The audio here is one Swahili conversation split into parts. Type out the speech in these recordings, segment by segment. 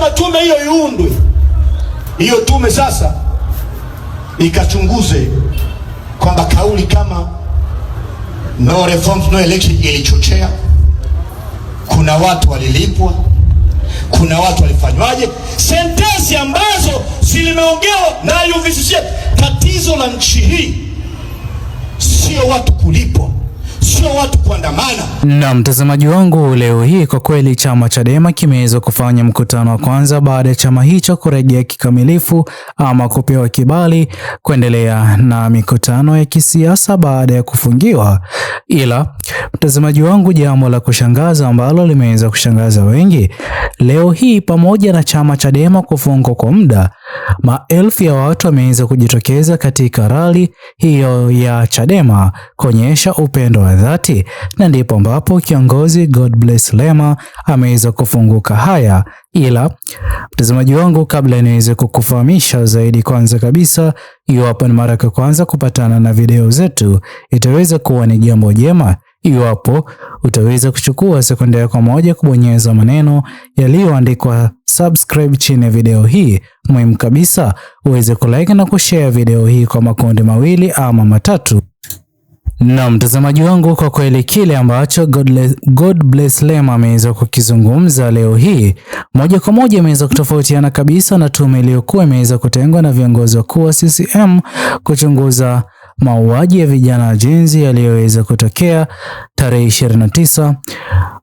Akasema tume hiyo iundwe, hiyo tume sasa ikachunguze kwamba kauli kama no reforms no election ilichochea, kuna watu walilipwa, kuna watu walifanywaje, sentensi ambazo zilimeongewa na UVCCM. Tatizo la nchi hii sio watu kulipwa, sio watu kuandamana. Na mtazamaji wangu, leo hii kwa kweli chama Chadema kimeweza kufanya mkutano wa kwanza baada ya chama hicho kurejea kikamilifu ama kupewa kibali kuendelea na mikutano ya kisiasa baada ya kufungiwa. Ila mtazamaji wangu, jambo la kushangaza ambalo limeweza kushangaza wengi leo hii, pamoja na chama Chadema kufungwa kwa muda, maelfu ya watu wameweza kujitokeza katika rali hiyo ya Chadema kuonyesha upendo wa dhati, na ndipo ambapo kiongozi God Bless Lema ameweza kufunguka haya. Ila mtazamaji wangu, kabla niweze kukufahamisha zaidi, kwanza kabisa, iwapo ni mara ya kwanza kupatana na video zetu, itaweza kuwa ni jambo jema iwapo utaweza kuchukua sekunde yako moja kubonyeza maneno yaliyoandikwa subscribe chini ya video hii. Muhimu kabisa uweze kulike na kushare video hii kwa makundi mawili ama matatu. Na mtazamaji wangu, kwa kweli kile ambacho God Bless Lema ameweza kukizungumza leo hii moja kwa moja imeweza kutofautiana kabisa na tume iliyokuwa imeweza kutengwa na viongozi wakuu wa CCM kuchunguza mauaji ya vijana jinsi yaliyoweza kutokea tarehe 29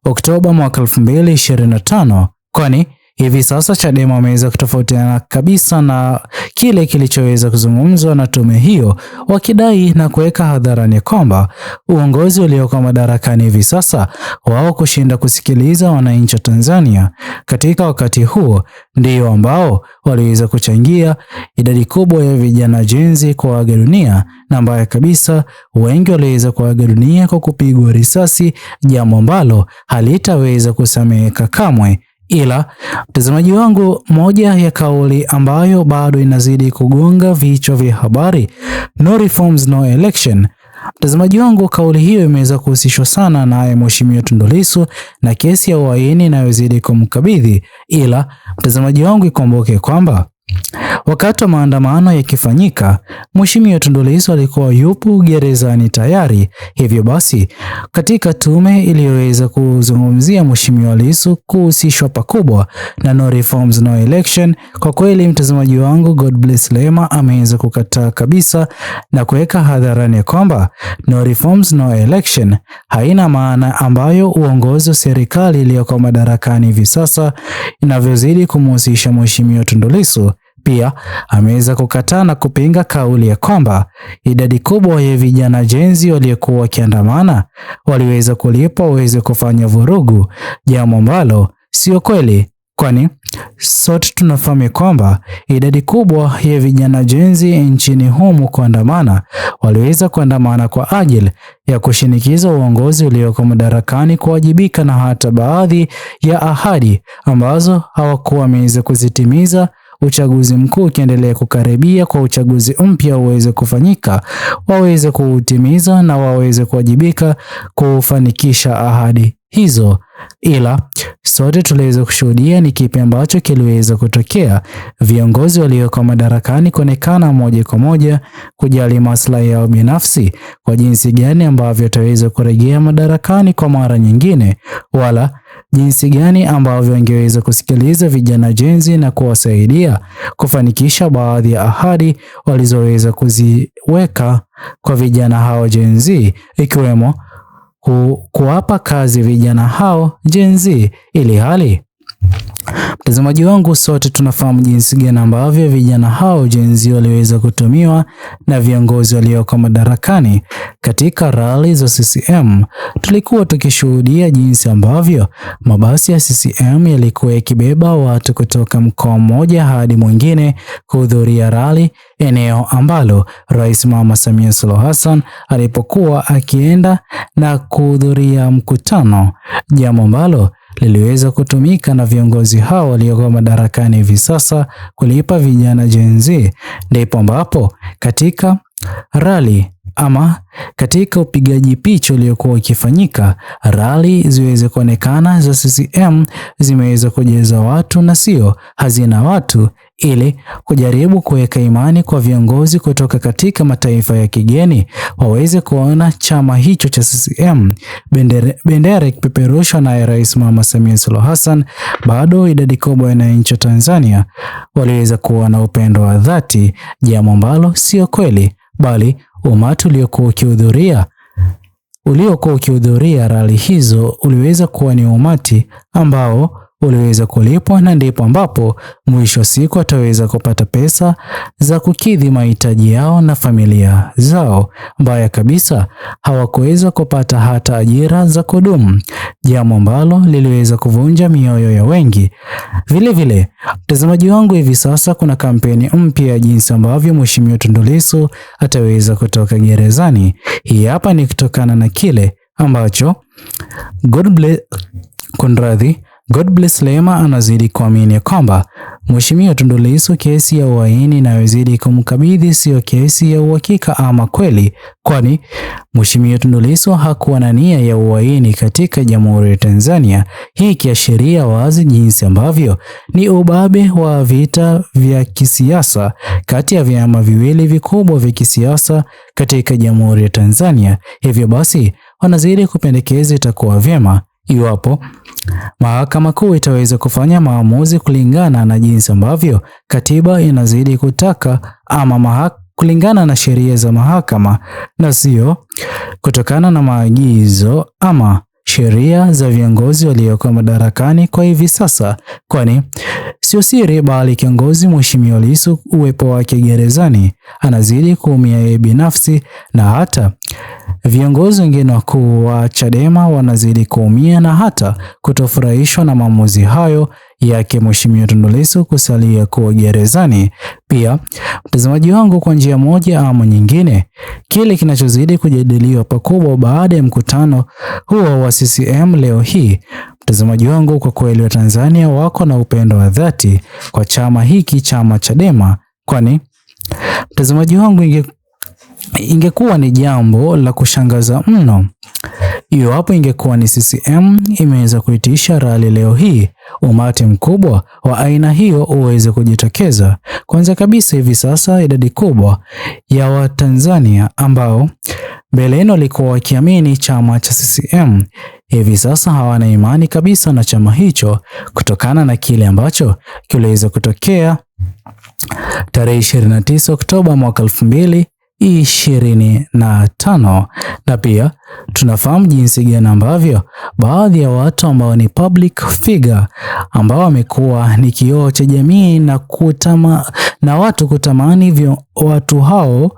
Oktoba mwaka 2025, kwani hivi sasa Chadema wameweza kutofautiana kabisa na kile kilichoweza kuzungumzwa na tume hiyo, wakidai na kuweka hadharani kwamba uongozi ulioko madarakani hivi sasa wao kushinda kusikiliza wananchi wa Tanzania katika wakati huo ndio ambao waliweza kuchangia idadi kubwa ya vijana jinsi kuaga dunia, na mbaya kabisa wengi waliweza kuaga dunia kwa kupigwa risasi, jambo ambalo halitaweza kusameheka kamwe. Ila mtazamaji wangu, moja ya kauli ambayo bado inazidi kugonga vichwa vya habari, no reforms no election. Mtazamaji wangu, kauli hiyo imeweza kuhusishwa sana na Mheshimiwa Tundu Lissu na kesi ya uhaini inayozidi kumkabidhi. Ila mtazamaji wangu, ikumbuke kwamba wakati wa maandamano yakifanyika, Mheshimiwa Tundu Lissu alikuwa yupo gerezani tayari. Hivyo basi, katika tume iliyoweza kuzungumzia Mheshimiwa Lissu kuhusishwa pakubwa na no reforms no election, kwa kweli mtazamaji wangu, God Bless Lema ameweza kukataa kabisa na kuweka hadharani kwamba no reforms no election haina maana ambayo uongozi wa serikali iliyoko madarakani hivi sasa inavyozidi kumhusisha Mheshimiwa Tundu Lissu. Pia ameweza kukataa na kupinga kauli ya kwamba idadi kubwa ya vijana jenzi waliokuwa wakiandamana waliweza kulipwa waweze kufanya vurugu, jambo ambalo sio kweli, kwani sote tunafahamu kwamba idadi kubwa ya vijana jenzi nchini humu kuandamana waliweza kuandamana kwa ajili ya kushinikiza uongozi ulioko madarakani kuwajibika na hata baadhi ya ahadi ambazo hawakuwa wameweza kuzitimiza. Uchaguzi mkuu ukiendelea kukaribia kwa uchaguzi mpya uweze kufanyika, waweze kuutimiza na waweze kuwajibika kufanikisha ahadi hizo. Ila sote tuliweza kushuhudia ni kipi ambacho kiliweza kutokea, viongozi walioko madarakani kuonekana moja kwa moja kujali maslahi yao binafsi kwa jinsi gani ambavyo wataweza kurejea madarakani kwa mara nyingine, wala jinsi gani ambavyo wangeweza kusikiliza vijana jenzi na kuwasaidia kufanikisha baadhi ya ahadi walizoweza kuziweka kwa vijana hao jenzi, ikiwemo kuwapa kazi vijana hao jenzi. Ili hali mtazamaji wangu, sote tunafahamu jinsi gani ambavyo vijana hao jenzi waliweza kutumiwa na viongozi walioko madarakani katika rally za CCM. Tulikuwa tukishuhudia jinsi ambavyo mabasi ya CCM yalikuwa yakibeba watu kutoka mkoa mmoja hadi mwingine kuhudhuria rally, eneo ambalo Rais Mama Samia Suluhu Hassan alipokuwa akienda na kuhudhuria mkutano, jambo ambalo liliweza kutumika na viongozi hao walioko madarakani hivi sasa kulipa vijana Gen Z. Ndipo ambapo katika rally ama katika upigaji picha uliokuwa ukifanyika, rali ziweze kuonekana za CCM zimeweza kujaza watu na sio hazina watu, ili kujaribu kuweka imani kwa viongozi kutoka katika mataifa ya kigeni waweze kuona chama hicho cha CCM bendera ikipeperushwa na Rais Mama Samia Suluhu Hassan. Bado idadi kubwa ya wananchi wa Tanzania waliweza kuwa na upendo wa dhati, jambo ambalo sio kweli, bali umati uliokuwa ukihudhuria rali hizo uliweza kuwa ni umati ambao uliweza kulipwa, na ndipo ambapo mwisho wa siku ataweza kupata pesa za kukidhi mahitaji yao na familia zao. Mbaya kabisa, hawakuweza kupata hata ajira za kudumu, jambo ambalo liliweza kuvunja mioyo ya wengi. Vile vile, mtazamaji wangu, hivi sasa kuna kampeni mpya ya jinsi ambavyo Mheshimiwa Tundu Lissu ataweza kutoka gerezani. Hii hapa ni kutokana na kile ambacho God bless Lema anazidi kuamini kwamba Mheshimiwa Tundu Lissu kesi ya uhaini inayozidi kumkabidhi sio kesi ya uhakika ama kweli, kwani Mheshimiwa Tundu Lissu hakuwa na nia ya uhaini katika Jamhuri ya Tanzania. Hii kiashiria wazi jinsi ambavyo ni ubabe wa vita vya kisiasa kati ya vyama viwili vikubwa vya kisiasa katika Jamhuri ya Tanzania. Hivyo basi wanazidi kupendekeza itakuwa vyema iwapo Mahakama Kuu itaweza kufanya maamuzi kulingana na jinsi ambavyo katiba inazidi kutaka ama kulingana na sheria za mahakama, na sio kutokana na maagizo ama sheria za viongozi walioko madarakani kwa hivi sasa, kwani sio siri bali kiongozi Mheshimiwa Lissu uwepo wake gerezani anazidi kuumia yeye binafsi, na hata viongozi wengine wakuu wa Chadema wanazidi kuumia na hata kutofurahishwa na maamuzi hayo yake Mheshimiwa Tundu Lissu kusalia kuwa gerezani. Pia mtazamaji wangu, kwa njia moja ama nyingine, kile kinachozidi kujadiliwa pakubwa baada ya mkutano huo wa CCM leo hii, mtazamaji wangu, kwa kweli wa Tanzania wako na upendo wa dhati kwa chama hiki, chama Chadema, kwani mtazamaji wangu, ingekuwa ni jambo la kushangaza mno iwapo ingekuwa ni CCM imeweza kuitisha rali leo hii, umati mkubwa wa aina hiyo uweze kujitokeza. Kwanza kabisa, hivi sasa idadi kubwa ya Watanzania ambao mbeleni walikuwa wakiamini chama cha CCM hivi sasa hawana imani kabisa na chama hicho kutokana na kile ambacho kiliweza kutokea tarehe 29 Oktoba mwaka 2025, na pia tunafahamu jinsi gani ambavyo baadhi ya watu ambao ni public figure ambao wamekuwa ni kioo cha jamii na watu kutamani watu hao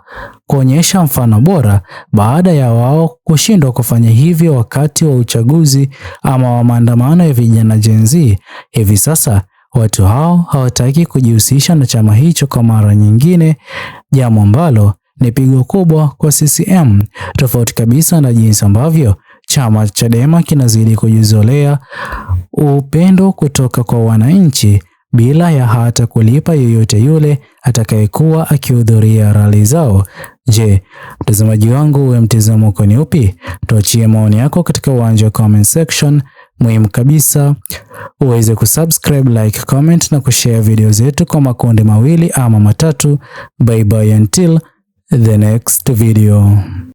kuonyesha mfano bora baada ya wao kushindwa kufanya hivyo wakati wa uchaguzi ama wa maandamano ya vijana Gen Z. Hivi sasa watu hao hawataki kujihusisha na chama hicho kwa mara nyingine, jambo ambalo ni pigo kubwa kwa CCM, tofauti kabisa na jinsi ambavyo chama Chadema kinazidi kujizolea upendo kutoka kwa wananchi bila ya hata kulipa yoyote yule atakayekuwa akihudhuria rali zao. Je, mtazamaji wangu, wewe mtazamo wako ni upi? Tuachie maoni yako katika uwanja wa comment section. Muhimu kabisa uweze kusubscribe, like, comment na kushare video zetu kwa makundi mawili ama matatu. Bye bye until the next video.